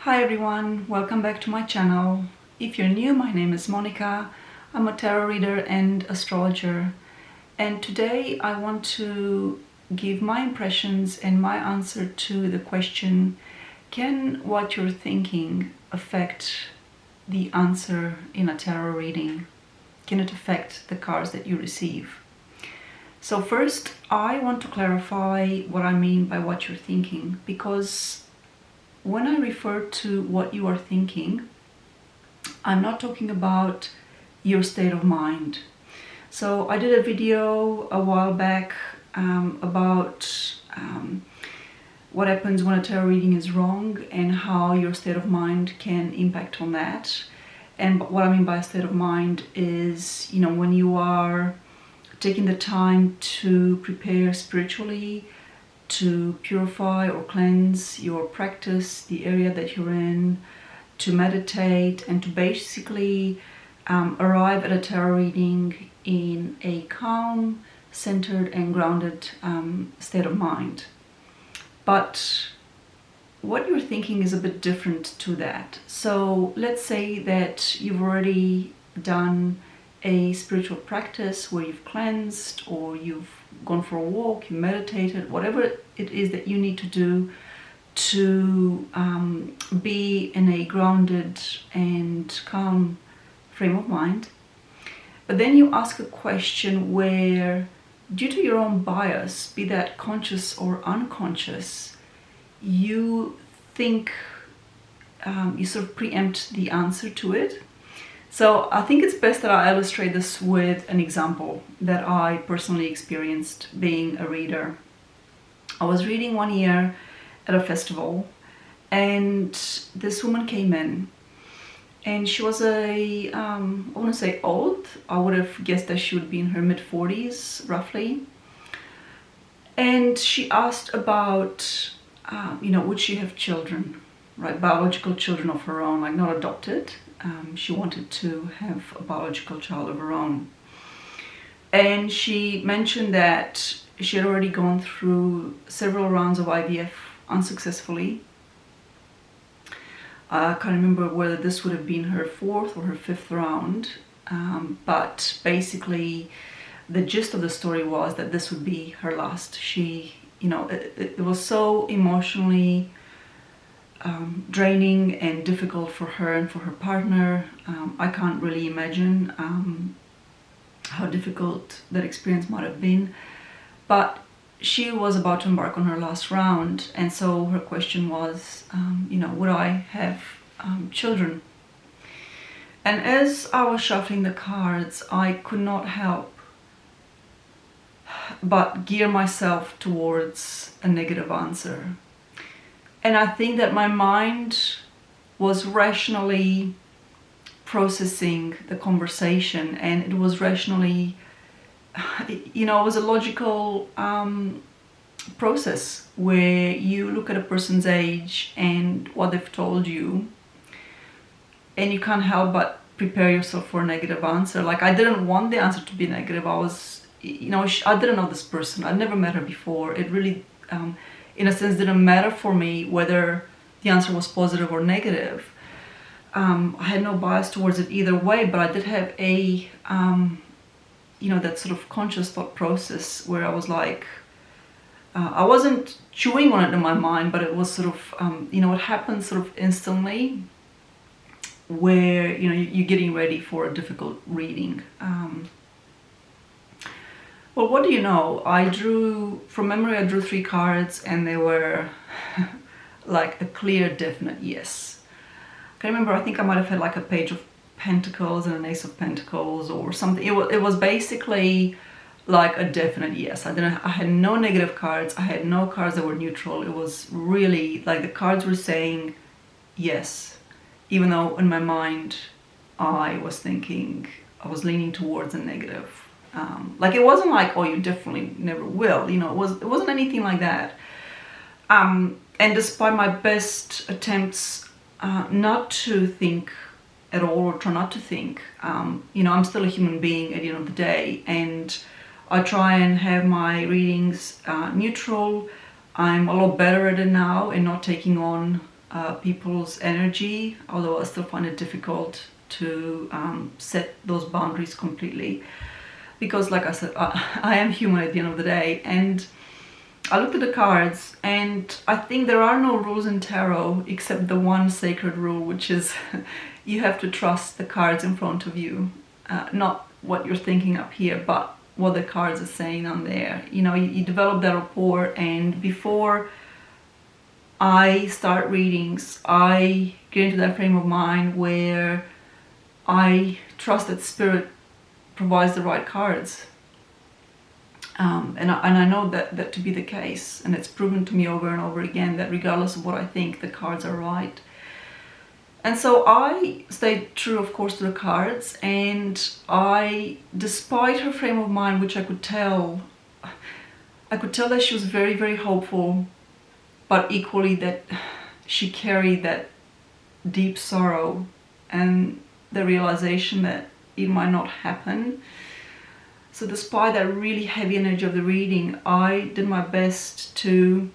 Hi everyone, welcome back to my channel. If you're new, my name is Monica. I'm a tarot reader and astrologer, and today I want to give my impressions and my answer to the question, can what you're thinking affect the answer in a tarot reading? Can it affect the cards that you receive? So first, I want to clarify what I mean by what you're thinking, because when I refer to what you are thinking, I'm not talking about your state of mind. So I did a video a while back about what happens when a tarot reading is wrong and how your state of mind can impact on that. And what I mean by state of mind is, when you are taking the time to prepare spiritually, to purify or cleanse your practice, the area that you're in, to meditate, and to basically arrive at a tarot reading in a calm, centered and grounded state of mind. But what you're thinking is a bit different to that. So let's say that you've already done a spiritual practice where you've cleansed, or you've gone for a walk, you meditated, whatever it is that you need to do to be in a grounded and calm frame of mind. But then you ask a question where, due to your own bias, be that conscious or unconscious, you think, you sort of preempt the answer to it. So I think it's best that I illustrate this with an example that I personally experienced being a reader. I was reading one year at a festival, and this woman came in, and she was I want to say old. I would have guessed that she would be in her mid-40s roughly. And she asked about, would she have children, right? Biological children of her own, like not adopted. She wanted to have a biological child of her own. And she mentioned that she had already gone through several rounds of IVF unsuccessfully. I can't remember whether this would have been her fourth or her fifth round, but basically the gist of the story was that this would be her last. She, it was so emotionally draining and difficult for her and for her partner. I can't really imagine how difficult that experience might have been, but she was about to embark on her last round, and so her question was, would I have children? And as I was shuffling the cards, I could not help but gear myself towards a negative answer. And I think that my mind was rationally processing the conversation, and it was rationally, it was a logical process where you look at a person's age and what they've told you, and you can't help but prepare yourself for a negative answer. Like, I didn't want the answer to be negative. I was, I didn't know this person. I'd never met her before. It really, in a sense, didn't matter for me whether the answer was positive or negative. I had no bias towards it either way, but I did have a, that sort of conscious thought process where I was like, I wasn't chewing on it in my mind, but it was sort of, it happened sort of instantly, where, you're getting ready for a difficult reading. Well, what do you know? From memory, I drew 3 cards, and they were like a clear, definite yes. I can remember, I think I might have had like a Page of Pentacles and an Ace of Pentacles or something. It was basically like a definite yes. I had no negative cards. I had no cards that were neutral. It was really like the cards were saying yes, even though in my mind I was leaning towards a negative. Like, it wasn't like, oh, you definitely never will, it wasn't anything like that. And despite my best attempts not to think at all, or try not to think, I'm still a human being at the end of the day, and I try and have my readings neutral. I'm a lot better at it now and not taking on people's energy, although I still find it difficult to set those boundaries completely, because like I said, I am human at the end of the day. And I looked at the cards, and I think there are no rules in tarot except the one sacred rule, which is you have to trust the cards in front of you, not what you're thinking up here, but what the cards are saying on there. You know, you develop that rapport, and before I start readings, I get into that frame of mind where I trust that Spirit provides the right cards. And I know that to be the case, and it's proven to me over and over again that regardless of what I think, the cards are right. And so I stayed true, of course, to the cards, and I, despite her frame of mind, which I could tell that she was very, very hopeful, but equally that she carried that deep sorrow and the realization that it might not happen. So despite that really heavy energy of the reading, I did my best to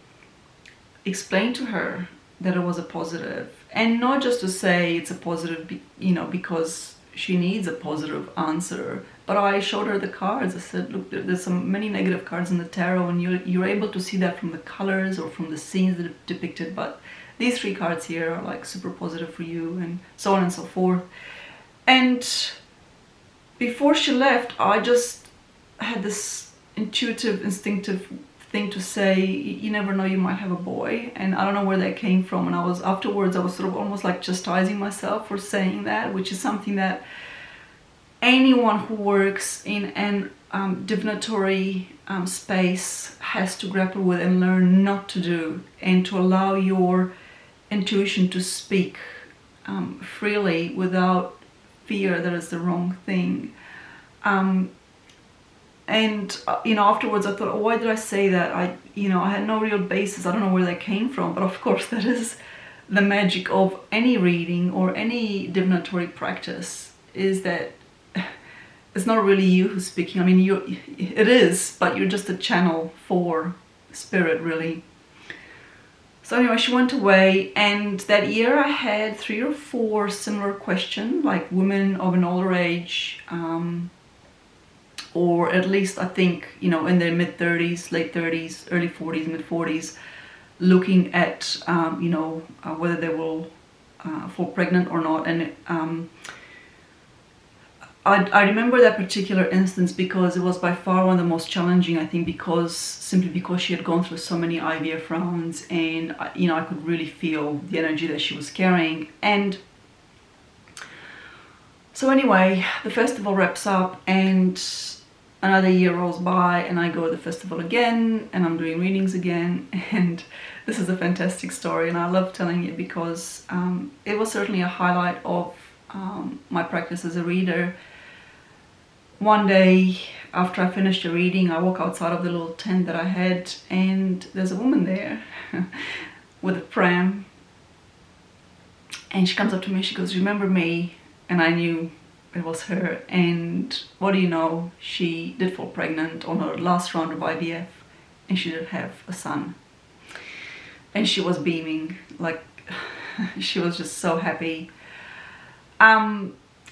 explain to her that it was a positive. And not just to say it's a positive, you know, because she needs a positive answer, but I showed her the cards. I said, look, there's many negative cards in the tarot, and you're able to see that from the colors or from the scenes that are depicted, but these 3 cards here are like super positive for you, and so on and so forth. And before she left, I just had this intuitive, instinctive thing to say, you never know, you might have a boy. And I don't know where that came from, and afterwards I was sort of almost like chastising myself for saying that, which is something that anyone who works in an divinatory space has to grapple with and learn not to do, and to allow your intuition to speak freely without fear that it's the wrong thing. And you know, afterwards I thought, oh, why did I say that? I had no real basis. I don't know where that came from, but of course that is the magic of any reading or any divinatory practice, is that it's not really you who's speaking. I mean, it is, but you're just a channel for Spirit, really. So anyway, she went away, and that year I had 3 or 4 similar questions, like women of an older age, or at least I think, you know, in their mid-30s, late 30s, early 40s, mid-40s, looking at, whether they will fall pregnant or not. And I remember that particular instance because it was by far one of the most challenging, I think, simply because she had gone through so many IVF rounds, and I could really feel the energy that she was carrying. And so anyway, the festival wraps up, and another year rolls by, and I go to the festival again, and I'm doing readings again. And this is a fantastic story, and I love telling it because it was certainly a highlight of my practice as a reader. One day after I finished the reading, I walk outside of the little tent that I had, and there's a woman there with a pram, and she comes up to me, she goes, "Remember me?" And I knew it was her. And what do you know, she did fall pregnant on her last round of IVF, and she did have a son. And she was beaming, like she was just so happy.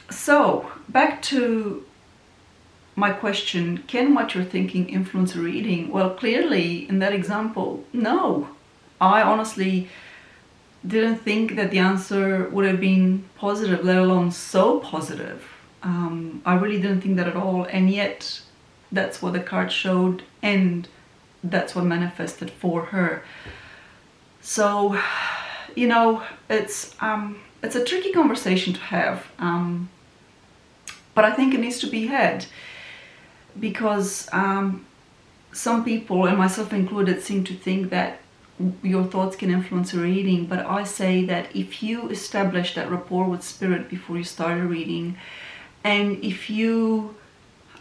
So back to my question, can what you're thinking influence a reading? Well, clearly in that example, no. I honestly didn't think that the answer would have been positive, let alone so positive. I really didn't think that at all, and yet that's what the card showed, and that's what manifested for her. So, you know, it's a tricky conversation to have, but I think it needs to be had, because some people, and myself included, seem to think that your thoughts can influence a reading. But I say that if you establish that rapport with Spirit before you start a reading, and if you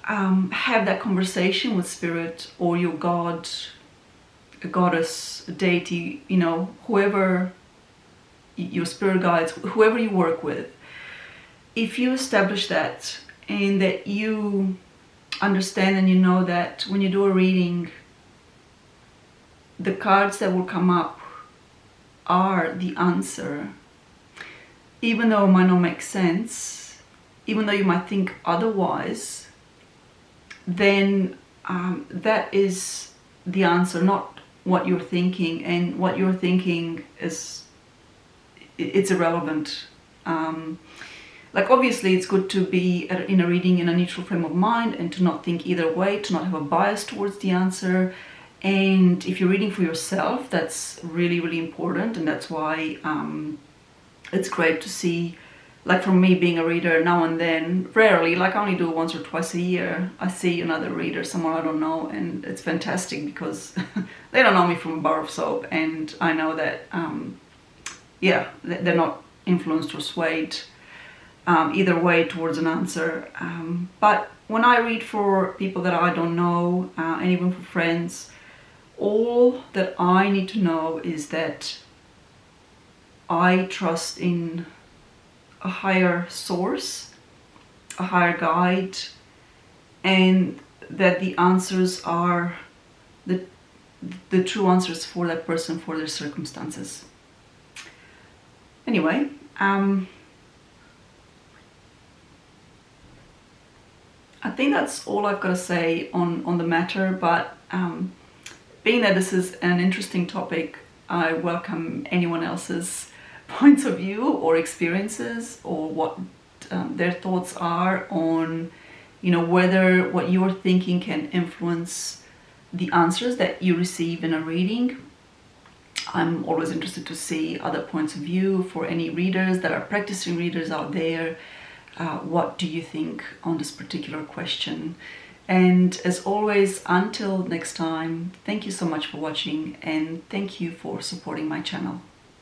have that conversation with Spirit or your God, a goddess, a deity, you know, whoever, your spirit guides, whoever you work with, if you establish that, and that you understand and you know that when you do a reading, the cards that will come up are the answer, even though it might not make sense, even though you might think otherwise, then that is the answer, not what you're thinking. And what you're thinking is, it's irrelevant. Like, obviously it's good to be in a reading in a neutral frame of mind and to not think either way, to not have a bias towards the answer. And if you're reading for yourself, that's really, really important. And that's why it's great to see, like, from me being a reader, now and then, rarely, like I only do it once or twice a year, I see another reader, someone I don't know, and it's fantastic because they don't know me from a bar of soap, and I know that, yeah, they're not influenced or swayed either way towards an answer. But when I read for people that I don't know, and even for friends, all that I need to know is that I trust in a higher source, a higher guide, and that the answers are the true answers for that person, for their circumstances. Anyway, I think that's all I've got to say on the matter, but being that this is an interesting topic, I welcome anyone else's points of view or experiences, or what their thoughts are on, you know, whether what you're thinking can influence the answers that you receive in a reading. I'm always interested to see other points of view. For any readers that are practicing readers out there, what do you think on this particular question? And as always, until next time, thank you so much for watching, and thank you for supporting my channel.